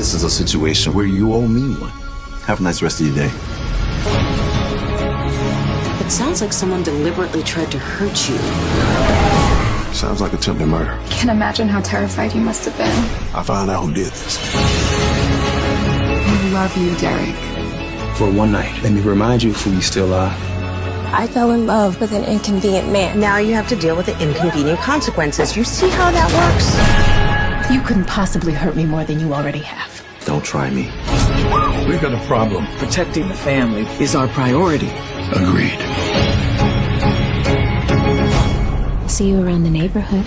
This is a situation where you owe me one. Have a nice rest of your day. It sounds like someone deliberately tried to hurt you. Sounds like attempted murder. I can't imagine how terrified you must have been. I found out who did this. I love you, Derek. For one night, let me remind you who you still are. I fell in love with an inconvenient man. Now you have to deal with the inconvenient consequences. You see how that works? You couldn't possibly hurt me more than you already have. Don't try me. We got a problem. Protecting the family is our priority. Agreed. See you around the neighborhood.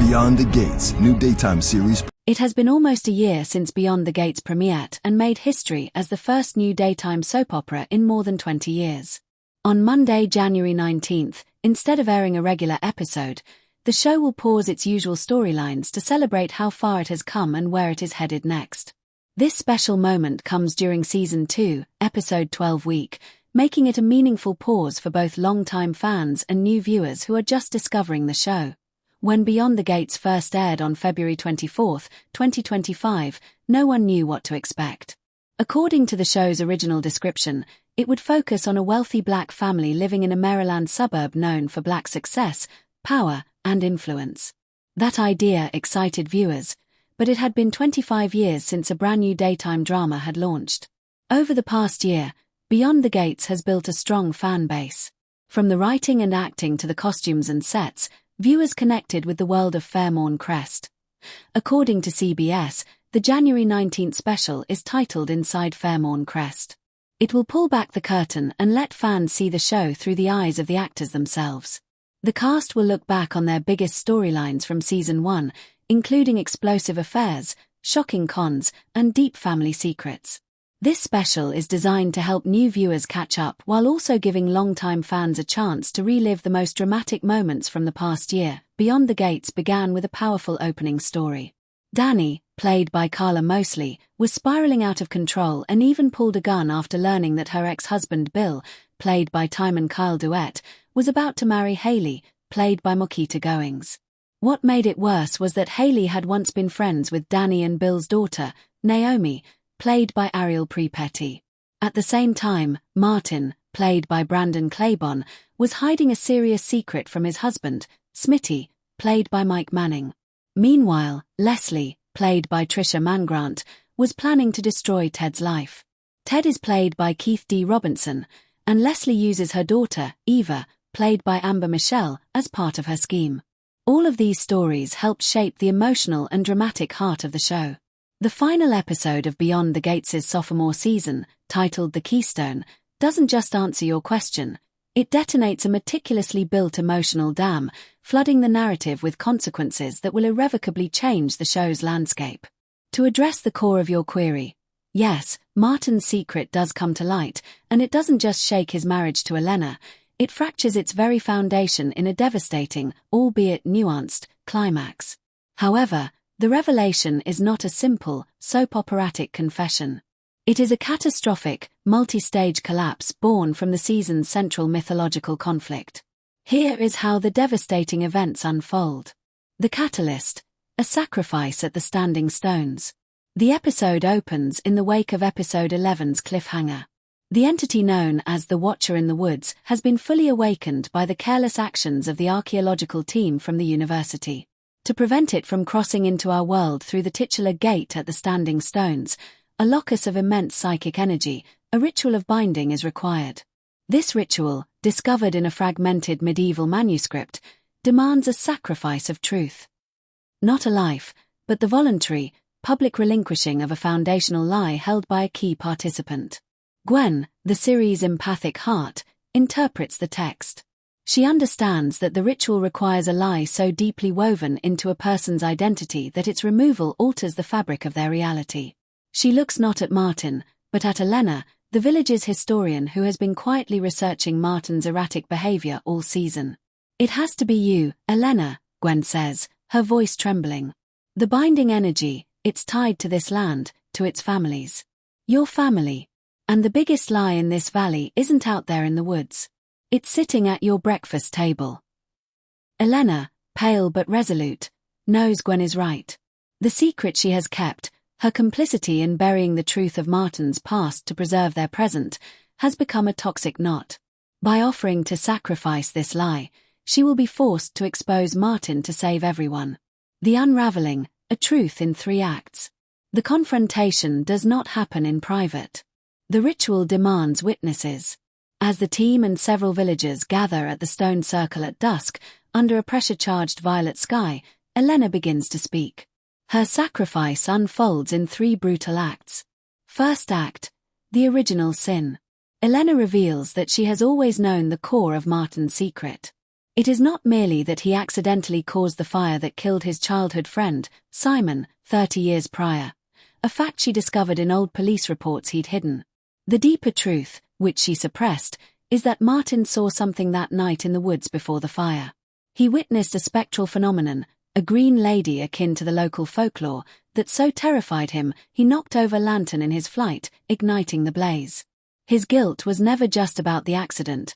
Beyond the Gates, new daytime series. It has been almost a year since Beyond the Gates premiered and made history as the first new daytime soap opera in more than 20 years. On Monday, January 19th, instead of airing a regular episode, the show will pause its usual storylines to celebrate how far it has come and where it is headed next. This special moment comes during Season 2, Episode 12 week, making it a meaningful pause for both longtime fans and new viewers who are just discovering the show. When Beyond the Gates first aired on February 24, 2025, no one knew what to expect. According to the show's original description, it would focus on a wealthy black family living in a Maryland suburb known for black success, power, and influence. That idea excited viewers, but it had been 25 years since a brand new daytime drama had launched. Over the past year, Beyond the Gates has built a strong fan base. From the writing and acting to the costumes and sets, viewers connected with the world of Fairmont Crest. According to CBS, the January 19th special is titled Inside Fairmont Crest. It will pull back the curtain and let fans see the show through the eyes of the actors themselves. The cast will look back on their biggest storylines from Season 1, including explosive affairs, shocking cons, and deep family secrets. This special is designed to help new viewers catch up while also giving longtime fans a chance to relive the most dramatic moments from the past year. Beyond the Gates began with a powerful opening story. Daphnee, played by Karla Mosley, was spiraling out of control and even pulled a gun after learning that her ex-husband Bill, played by Kyle Duet, was about to marry Haley, played by Mokita Goings. What made it worse was that Haley had once been friends with Daphnee and Bill's daughter, Naomi, played by Ariel Prepetty. At the same time, Martin, played by Brandon Claiborne, was hiding a serious secret from his husband, Smitty, played by Mike Manning. Meanwhile, Leslie, played by Trisha Mangrant, was planning to destroy Ted's life. Ted is played by Keith D. Robinson, and Leslie uses her daughter, Eva, played by Amber Michelle, as part of her scheme. All of these stories helped shape the emotional and dramatic heart of the show. The final episode of Beyond the Gates' sophomore season, titled The Keystone, doesn't just answer your question. It detonates a meticulously built emotional dam, flooding the narrative with consequences that will irrevocably change the show's landscape. To address the core of your query, yes, Martin's secret does come to light, and it doesn't just shake his marriage to Elena, it fractures its very foundation in a devastating, albeit nuanced, climax. However, the revelation is not a simple, soap operatic confession. It is a catastrophic, multi-stage collapse born from the season's central mythological conflict. Here is how the devastating events unfold. The catalyst, a sacrifice at the Standing Stones. The episode opens in the wake of episode 11's cliffhanger. The entity known as the Watcher in the Woods has been fully awakened by the careless actions of the archaeological team from the university. To prevent it from crossing into our world through the titular gate at the Standing Stones, a locus of immense psychic energy, a ritual of binding is required. This ritual, discovered in a fragmented medieval manuscript, demands a sacrifice of truth. Not a life, but the voluntary, public relinquishing of a foundational lie held by a key participant. Gwen, the series' empathic heart, interprets the text. She understands that the ritual requires a lie so deeply woven into a person's identity that its removal alters the fabric of their reality. She looks not at Martin, but at Elena, the village's historian who has been quietly researching Martin's erratic behavior all season. "It has to be you, Elena," Gwen says, her voice trembling. "The binding energy, it's tied to this land, to its families. Your family. And the biggest lie in this valley isn't out there in the woods. It's sitting at your breakfast table." Elena, pale but resolute, knows Gwen is right. The secret she has kept, Her complicity in burying the truth of Martin's past to preserve their present has become a toxic knot. By offering to sacrifice this lie, she will be forced to expose Martin to save everyone. The unraveling, a truth in 3 acts. The confrontation does not happen in private. The ritual demands witnesses. As the team and several villagers gather at the stone circle at dusk, under a pressure-charged violet sky, Elena begins to speak. Her sacrifice unfolds in 3 brutal acts. First act, the original sin. Elena reveals that she has always known the core of Martin's secret. It is not merely that he accidentally caused the fire that killed his childhood friend, Simon, 30 years prior, a fact she discovered in old police reports he'd hidden. The deeper truth, which she suppressed, is that Martin saw something that night in the woods before the fire. He witnessed a spectral phenomenon, a green lady akin to the local folklore, that so terrified him he knocked over a lantern in his flight, igniting the blaze. His guilt was never just about the accident.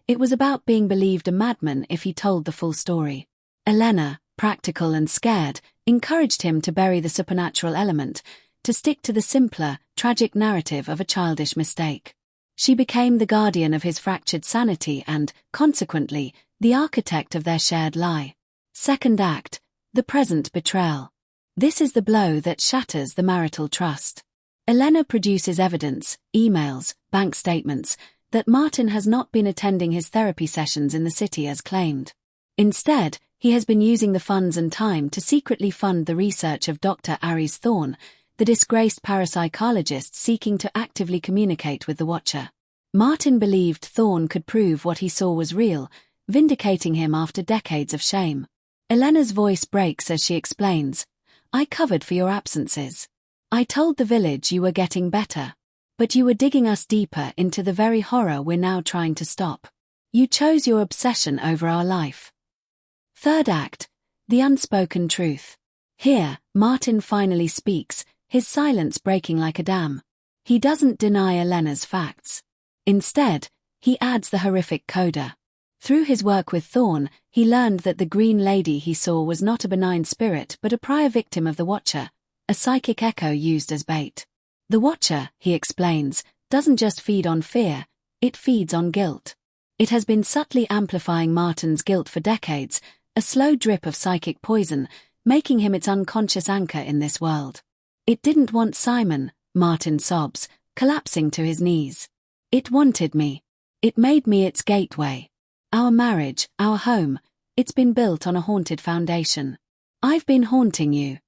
It was about being believed a madman if he told the full story. Elena, practical and scared, encouraged him to bury the supernatural element, to stick to the simpler, tragic narrative of a childish mistake. She became the guardian of his fractured sanity and, consequently, the architect of their shared lie. Second act, the present betrayal. This is the blow that shatters the marital trust. Elena produces evidence, emails, bank statements, that Martin has not been attending his therapy sessions in the city as claimed. Instead, he has been using the funds and time to secretly fund the research of Dr. Aries Thorne, the disgraced parapsychologist seeking to actively communicate with the Watcher. Martin believed Thorne could prove what he saw was real, vindicating him after decades of shame. Elena's voice breaks as she explains, "I covered for your absences. I told the village you were getting better. But you were digging us deeper into the very horror we're now trying to stop. You chose your obsession over our life." Third act, the unspoken truth. Here, Martin finally speaks, his silence breaking like a dam. He doesn't deny Elena's facts. Instead, he adds the horrific coda. Through his work with Thorne, he learned that the green lady he saw was not a benign spirit but a prior victim of the Watcher, a psychic echo used as bait. The Watcher, he explains, doesn't just feed on fear, it feeds on guilt. It has been subtly amplifying Martin's guilt for decades, a slow drip of psychic poison, making him its unconscious anchor in this world. It didn't want Simon, Martin sobs, collapsing to his knees. It wanted me. It made me its gateway. Our marriage, our home, it's been built on a haunted foundation. I've been haunting you.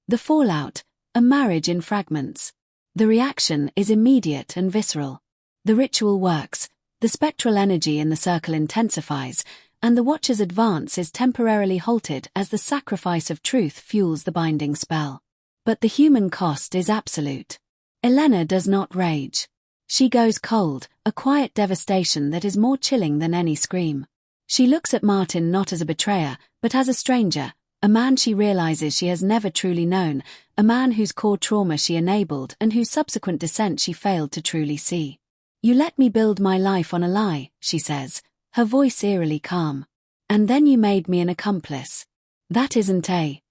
The fallout, a marriage in fragments. The reaction is immediate and visceral. The ritual works, the spectral energy in the circle intensifies, and the Watcher's advance is temporarily halted as the sacrifice of truth fuels the binding spell. But the human cost is absolute. Elena does not rage. She goes cold, a quiet devastation that is more chilling than any scream. She looks at Martin not as a betrayer, but as a stranger, a man she realizes she has never truly known, a man whose core trauma she enabled and whose subsequent descent she failed to truly see. "You let me build my life on a lie," she says, her voice eerily calm. "And then you made me an accomplice. That isn't a